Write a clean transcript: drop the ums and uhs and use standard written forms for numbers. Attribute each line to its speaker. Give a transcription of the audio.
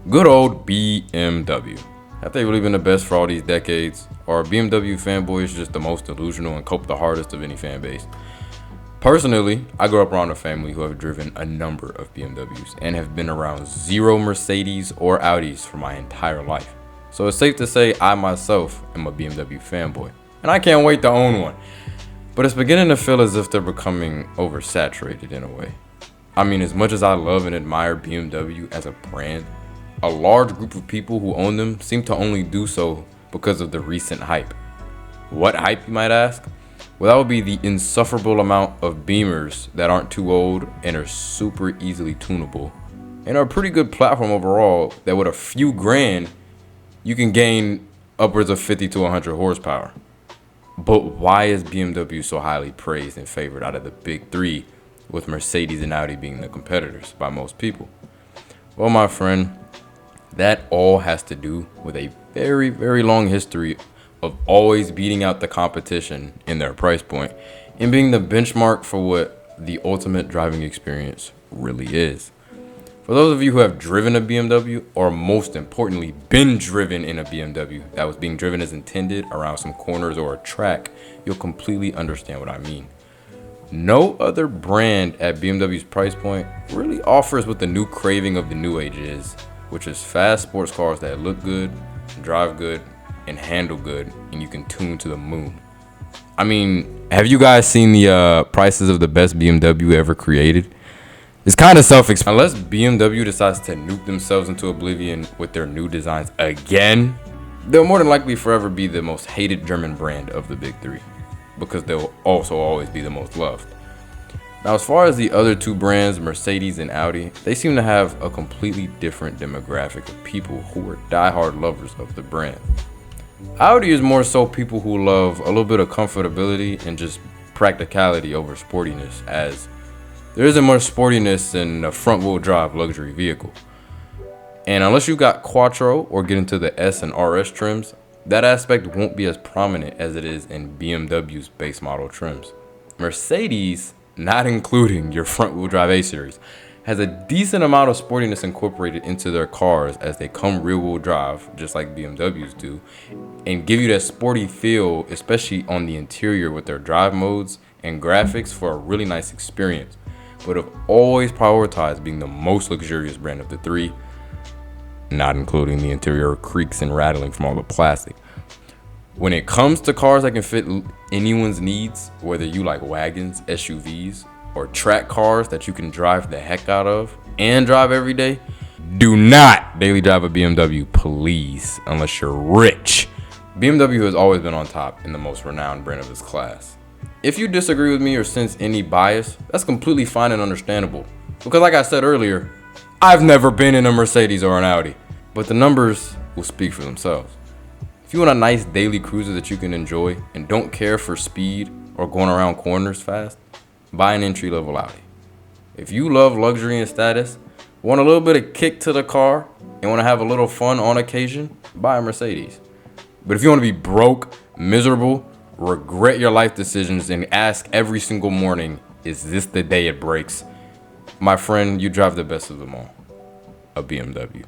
Speaker 1: Good old BMW. Have they really been the best for all these decades? Or are BMW fanboys just the most delusional and cope the hardest of any fan base? Personally, I grew up around a family who have driven a number of BMWs and have been around zero Mercedes or Audis for my entire life. So it's safe to say I myself am a BMW fanboy, and I can't wait to own one. But it's beginning to feel as if they're becoming oversaturated in a way. I mean, as much as I love and admire BMW as a brand, a large group of people who own them seem to only do so because of the recent hype. What hype, you might ask? Well, that would be the insufferable amount of Beamers that aren't too old and are super easily tunable, and are a pretty good platform overall that with a few grand, you can gain upwards of 50 to 100 horsepower. But why is BMW so highly praised and favored out of the big three, with Mercedes and Audi being the competitors by most people? Well, my friend, that all has to do with a very, very long history of always beating out the competition in their price point and being the benchmark for what the ultimate driving experience really is. For those of you who have driven a BMW, or most importantly, been driven in a BMW that was being driven as intended around some corners or a track, you'll completely understand what I mean. No other brand at BMW's price point really offers what the new craving of the new age is, which is fast sports cars that look good, drive good, and handle good, and you can tune to the moon. I mean, have you guys seen the prices of the best BMW ever created? It's kind of self-explanatory. Unless BMW decides to nuke themselves into oblivion with their new designs again, they'll more than likely forever be the most hated German brand of the big three, because they'll also always be the most loved. Now, as far as the other two brands, Mercedes and Audi, they seem to have a completely different demographic of people who are diehard lovers of the brand. Audi is more so people who love a little bit of comfortability and just practicality over sportiness, as there isn't much sportiness in a front-wheel drive luxury vehicle. And unless you got Quattro or get into the S and RS trims, that aspect won't be as prominent as it is in BMW's base model trims. Mercedes, not including your front-wheel drive A-Series, has a decent amount of sportiness incorporated into their cars as they come rear-wheel drive, just like BMWs do, and give you that sporty feel, especially on the interior with their drive modes and graphics for a really nice experience, but have always prioritized being the most luxurious brand of the three, not including the interior creaks and rattling from all the plastic. When it comes to cars that can fit anyone's needs, whether you like wagons, SUVs, or track cars that you can drive the heck out of and drive every day, do not daily drive a BMW, please, unless you're rich. BMW has always been on top and the most renowned brand of its class. If you disagree with me or sense any bias, that's completely fine and understandable, because like I said earlier, I've never been in a Mercedes or an Audi, but the numbers will speak for themselves. If you want a nice daily cruiser that you can enjoy and don't care for speed or going around corners fast, buy an entry-level Audi. If you love luxury and status, want a little bit of kick to the car, and want to have a little fun on occasion, buy a Mercedes. But if you want to be broke, miserable, regret your life decisions, and ask every single morning, is this the day it breaks? My friend, you drive the best of them all, a BMW.